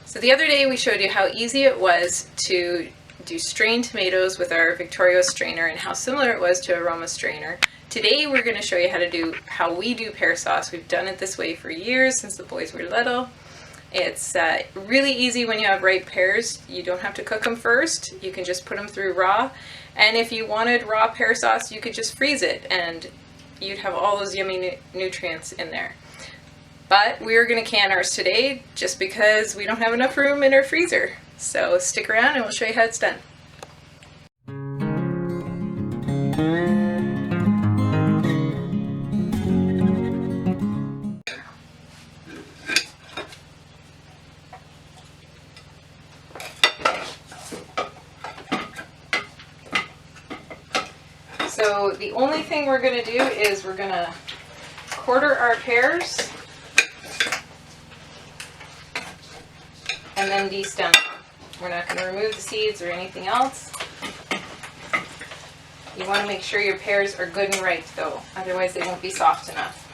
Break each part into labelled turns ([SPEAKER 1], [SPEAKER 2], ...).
[SPEAKER 1] So the other day we showed you how easy it was to do strained tomatoes with our Victorio strainer and how similar it was to a Roma strainer. Today we're going to show you how we do pear sauce. We've done it this way for years, since the boys were little. It's really easy when you have ripe pears. You don't have to cook them first. You can just put them through raw. And if you wanted raw pear sauce, you could just freeze it and you'd have all those yummy nutrients in there. But we're going to can ours today just because we don't have enough room in our freezer. So stick around and we'll show you how it's done. So the only thing we're going to do is we're going to quarter our pears and then de-stem them. We're not going to remove the seeds or anything else. You want to make sure your pears are good and ripe though, otherwise they won't be soft enough.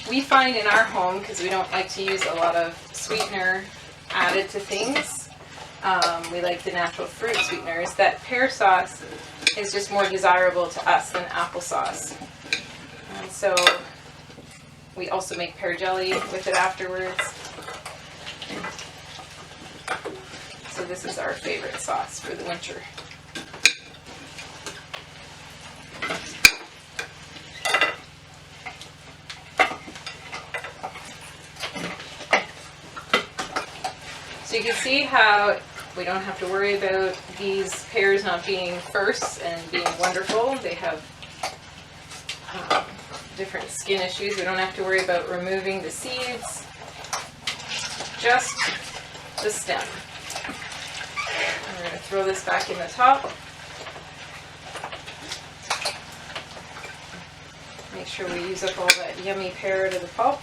[SPEAKER 1] We find in our home, because we don't like to use a lot of sweetener added to things, we like the natural fruit sweeteners, that pear sauce is just more desirable to us than applesauce. And so we also make pear jelly with it afterwards. So this is our favorite sauce for the winter. So you can see how we don't have to worry about these pears not being first and being wonderful. They have different skin issues. We don't have to worry about removing the seeds, just the stem. And we're going to throw this back in the top. Make sure we use up all that yummy pear out of the pulp.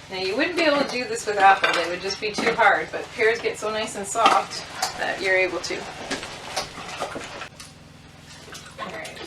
[SPEAKER 1] Now you wouldn't be able to do this with apple, they would just be too hard, but pears get so nice and soft that you're able to. Alright.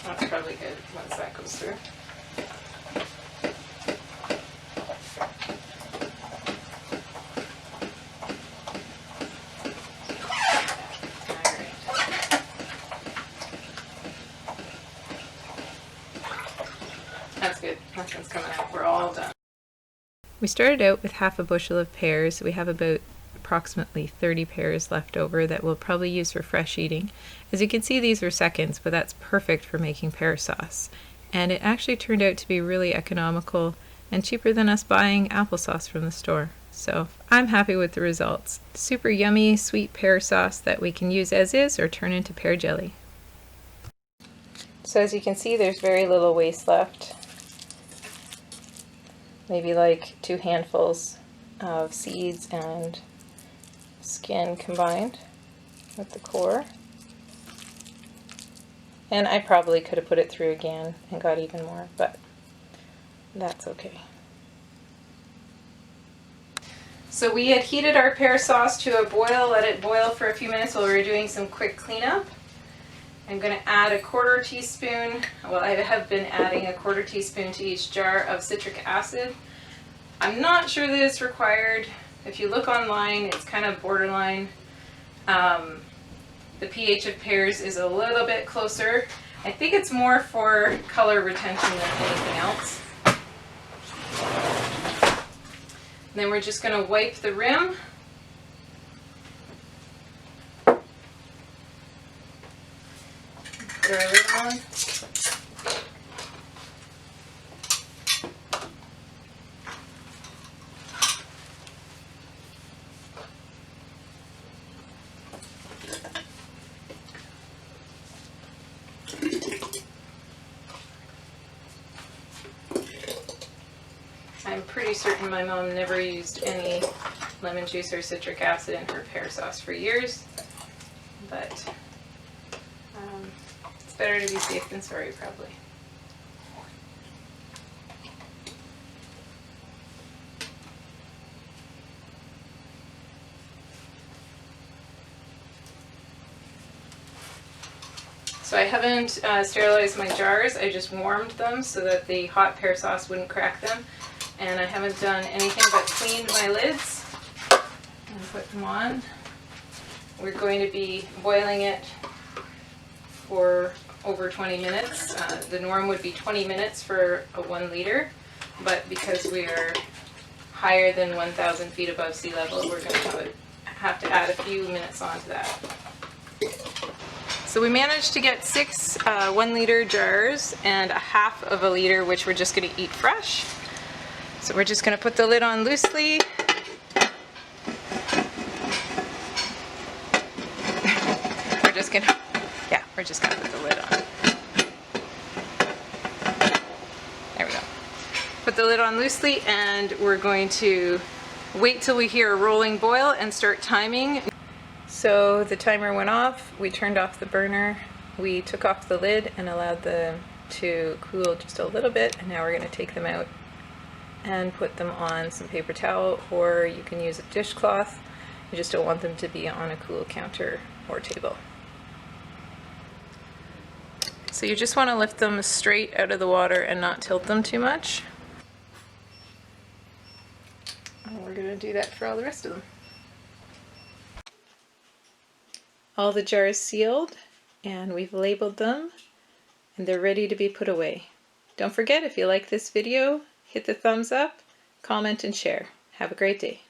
[SPEAKER 1] That's probably good once that goes through. That's good. Nothing's coming out. We're all done. We started out with half a bushel of pears. We have about approximately 30 pears left over that we'll probably use for fresh eating. As you can see, these were seconds, but that's perfect for making pear sauce. And it actually turned out to be really economical and cheaper than us buying applesauce from the store. So I'm happy with the results. Super yummy, sweet pear sauce that we can use as is or turn into pear jelly. So as you can see, there's very little waste left. Maybe like 2 handfuls of seeds and skin combined with the core. And I probably could have put it through again and got even more, but that's okay. So we had heated our pear sauce to a boil, let it boil for a few minutes while we were doing some quick cleanup. I'm going to add a 1/4 teaspoon, well, I have been adding a 1/4 teaspoon to each jar of citric acid. I'm not sure that it's required. If you look online, it's kind of borderline. The pH of pears is a little bit closer. I think it's more for color retention than anything else. And then we're just going to wipe the rim. Put our lid on. I'm pretty certain my mom never used any lemon juice or citric acid in her pear sauce for years, but it's better to be safe than sorry, probably. So I haven't sterilized my jars, I just warmed them so that the hot pear sauce wouldn't crack them. And I haven't done anything but cleaned my lids and put them on. We're going to be boiling it for over 20 minutes. The norm would be 20 minutes for a 1 liter, but because we are higher than 1,000 feet above sea level, we're going to have to add a few minutes onto that. So we managed to get 6 1 liter jars and a half of a liter, which we're just going to eat fresh. So we're just going to put the lid on loosely. We're just going to put the lid on. There we go. Put the lid on loosely, and we're going to wait till we hear a rolling boil and start timing. So the timer went off, we turned off the burner, we took off the lid and allowed them to cool just a little bit, and now we're going to take them out and put them on some paper towel, or you can use a dishcloth. You just don't want them to be on a cool counter or table. So you just want to lift them straight out of the water and not tilt them too much. And we're going to do that for all the rest of them. All the jars sealed, and we've labeled them, and they're ready to be put away. Don't forget, if you like this video, hit the thumbs up, comment, and share. Have a great day.